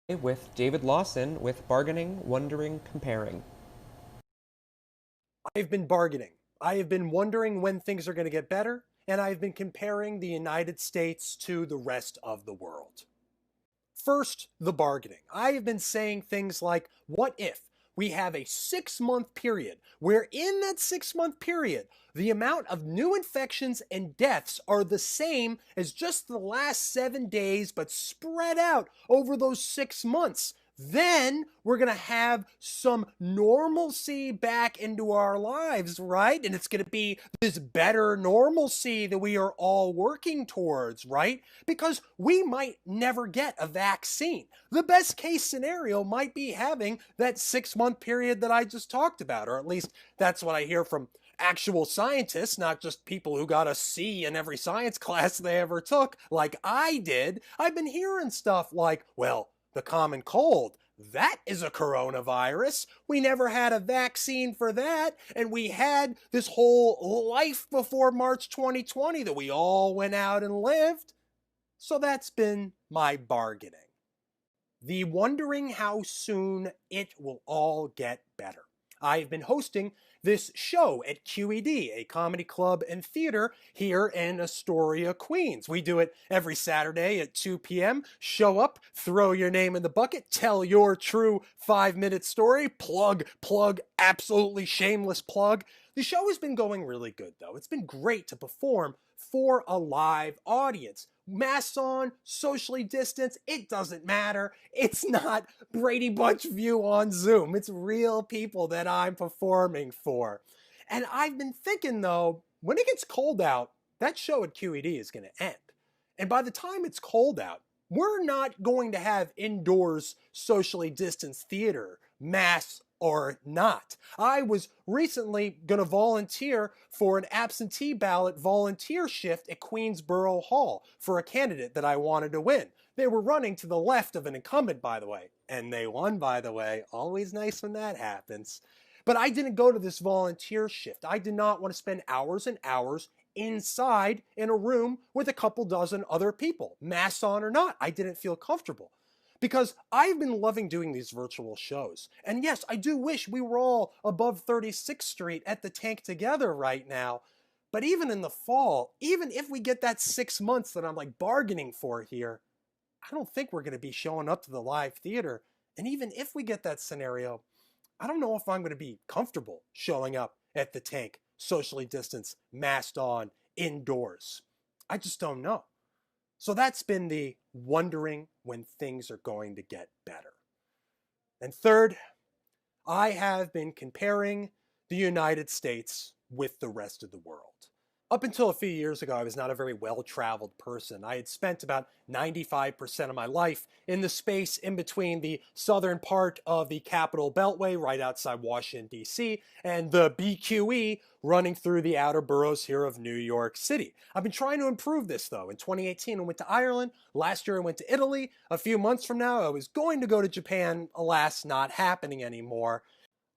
With David Lawson with Bargaining, Wondering, Comparing. I've been bargaining. I have been wondering when things are going to get better, and I've been comparing the United States to the rest of the world. First, the bargaining. I have been saying things like, what if we have a 6-month period where in that 6-month period, the amount of new infections and deaths are the same as just the last 7 days, but spread out over those 6 months. Then we're going to have some normalcy back into our lives, right? And it's going to be this better normalcy that we are all working towards, right? Because we might never get a vaccine. The best case scenario might be having that 6-month period that I just talked about, or at least that's what I hear from actual scientists, not just people who got a C in every science class they ever took, like I did. I've been hearing stuff like, well, the common cold, that is a coronavirus. We never had a vaccine for that. And we had this whole life before March 2020 that we all went out and lived. So that's been my bargaining. The wondering how soon it will all get better. I've been hosting this show at QED, a comedy club and theater here in Astoria, Queens. We do it every Saturday at 2 p.m. Show up, throw your name in the bucket, tell your true 5-minute story, plug, absolutely shameless plug. The show has been going really good, though. It's been great to perform for a live audience. Masks on, socially distanced, it doesn't matter. It's not Brady Bunch view on Zoom. It's real people that I'm performing for. And I've been thinking, though, when it gets cold out, that show at QED is going to end. And by the time it's cold out, we're not going to have indoors socially distanced theater, masks or not. I was recently going to volunteer for an absentee ballot volunteer shift at Queensborough Hall for a candidate that I wanted to win. They were running to the left of an incumbent, by the way, and they won, by the way. Always nice when that happens. But I didn't go to this volunteer shift. I did not want to spend hours and hours inside in a room with a couple dozen other people, masks on or not. I didn't feel comfortable. Because I've been loving doing these virtual shows. And yes, I do wish we were all above 36th Street at the tank together right now. But even in the fall, even if we get that 6 months that I'm like bargaining for here, I don't think we're going to be showing up to the live theater. And even if we get that scenario, I don't know if I'm going to be comfortable showing up at the tank, socially distanced, masked on, indoors. I just don't know. So that's been the wondering when things are going to get better. And third, I have been comparing the United States with the rest of the world. Up until a few years ago, I was not a very well-traveled person. I had spent about 95% of my life in the space in between the southern part of the Capital Beltway, right outside Washington, D.C., and the BQE running through the outer boroughs here of New York City. I've been trying to improve this, though. In 2018, I went to Ireland. Last year, I went to Italy. A few months from now, I was going to go to Japan. Alas, not happening anymore.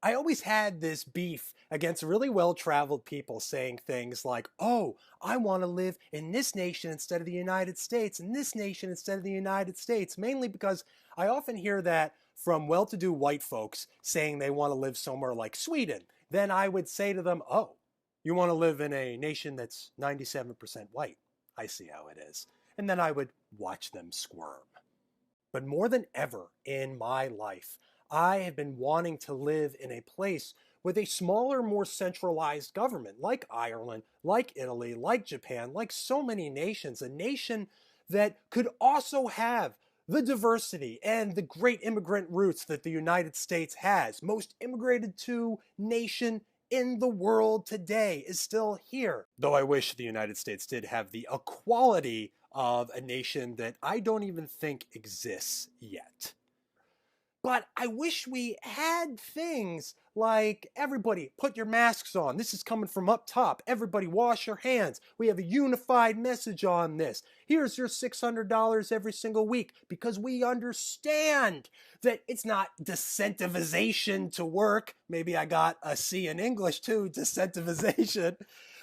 I always had this beef against really well-traveled people saying things like, oh, I want to live in this nation instead of the United States, and this nation instead of the United States, mainly because I often hear that from well-to-do white folks saying they want to live somewhere like Sweden. Then I would say to them, oh, you want to live in a nation that's 97% white. I see how it is. And then I would watch them squirm. But more than ever in my life, I have been wanting to live in a place with a smaller, more centralized government, like Ireland, like Italy, like Japan, like so many nations, a nation that could also have the diversity and the great immigrant roots that the United States has. Most immigrated to nation in the world today is still here. Though I wish the United States did have the equality of a nation that I don't even think exists yet. But I wish we had things like, everybody put your masks on. This is coming from up top. Everybody wash your hands. We have a unified message on this. Here's your $600 every single week, because we understand that it's not decentivization to work. Maybe I got a C in English too, decentivization.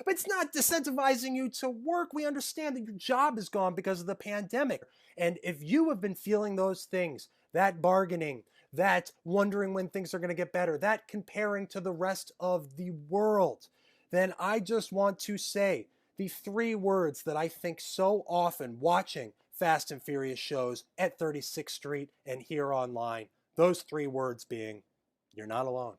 But it's not decentivizing you to work. We understand that your job is gone because of the pandemic. And if you have been feeling those things, that bargaining, that wondering when things are going to get better, that comparing to the rest of the world, then I just want to say the 3 words that I think so often watching Fast and Furious shows at 36th Street and here online. Those 3 words being, you're not alone.